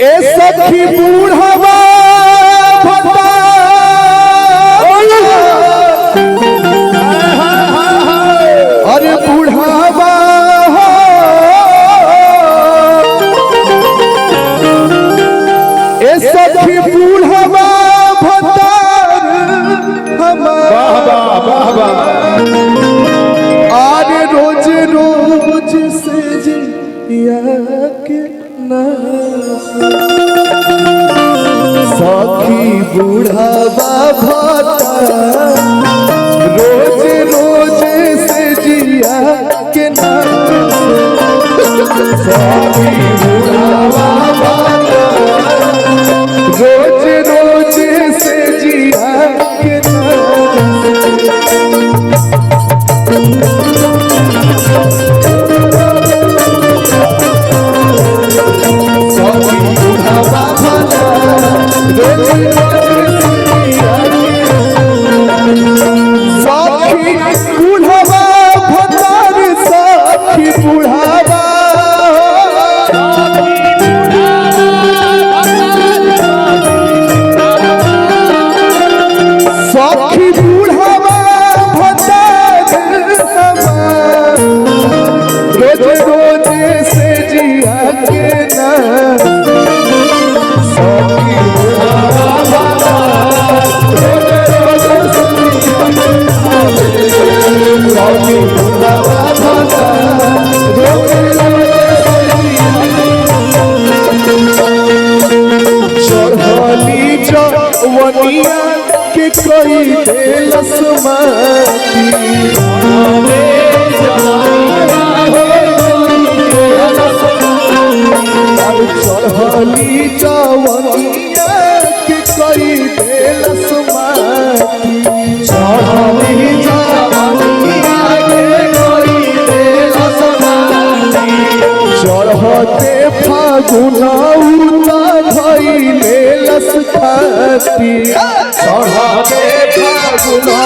ए सखी बूढ़वा भता अरे बूढ़वा ए सखी बूढ़वा भता आरे रोज रोज से जिया के सखी बूढ़वा भता रोज रोज से जिया के सखी बूढ़वा भता रोज रोज से जिया के वनिया के कोई देलस माटी चढ़ली जवनिया के कोई देलस माटी चढ़ली जवनिया के कोई देलस माटी चढ़ते फागुना उता धइले लस खाती चढ़ते फागुना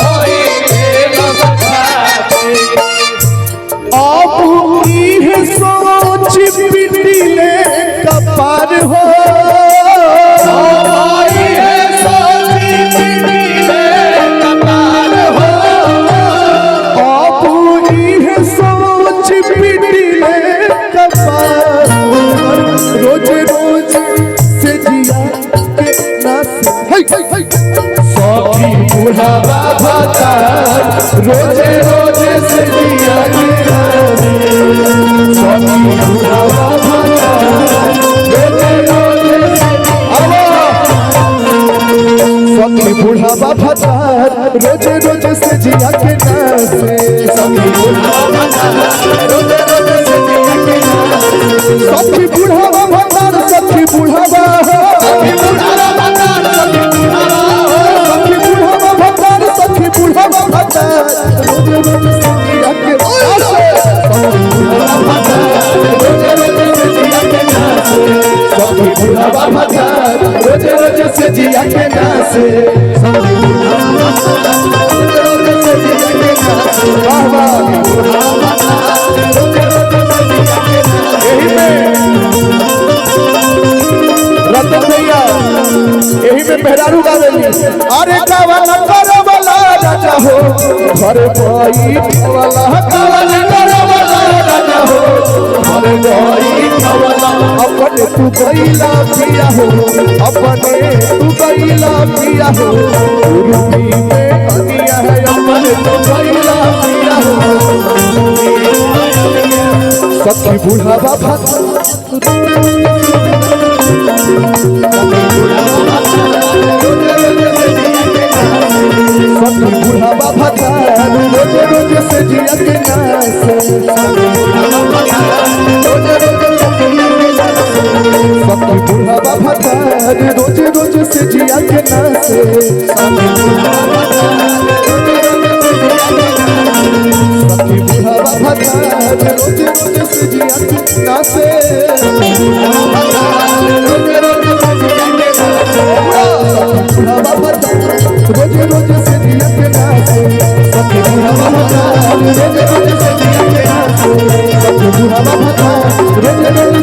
धइले लस खाती अब इहे सोच पिटिले कपार हो इहे सोच पिटिले कपार हो अब इहे सोच पिटिले कपार रोज रोज से जिया के नास सखी बुढ़वा भता रोज रोज से जिया के नास सखी बुढ़वा भता रोज रोज सखी बुढ़वा भता रोज रोज से जिया के नास सखी बुढ़वा भता रोज रोज से जिया के नास सखी बुढ़वा भता सखी बुढ़वा सखी बुढ़वा भता सखी बुढ़वा भता रोज रोज से जिया के सखी बुढ़वा भता रोज रोज से जिया के नास रतन भैया यही में मेहरारू गा देली अरे कवन करे वाला राजा हो घर भाई वाला कवन करे वाला राजा हो घर भाई वाला अपने तू गईला पिया हो अपने तू गईला पिया हो रूपी में अनिया है अपने तू गईला पिया हो सखी बुढ़वा भता सखी बुढ़वा भता रोज रोज से जिया के नास सखी बुढ़वा भता रोज रोज से जिया के नास सखी बुढ़वा भता रोज रोज से जिया के नास रोज रोज से जिया के नास सखी बुढ़वा भता रोज रोज से जिया के नास सखी बुढ़वा भता रोज रोज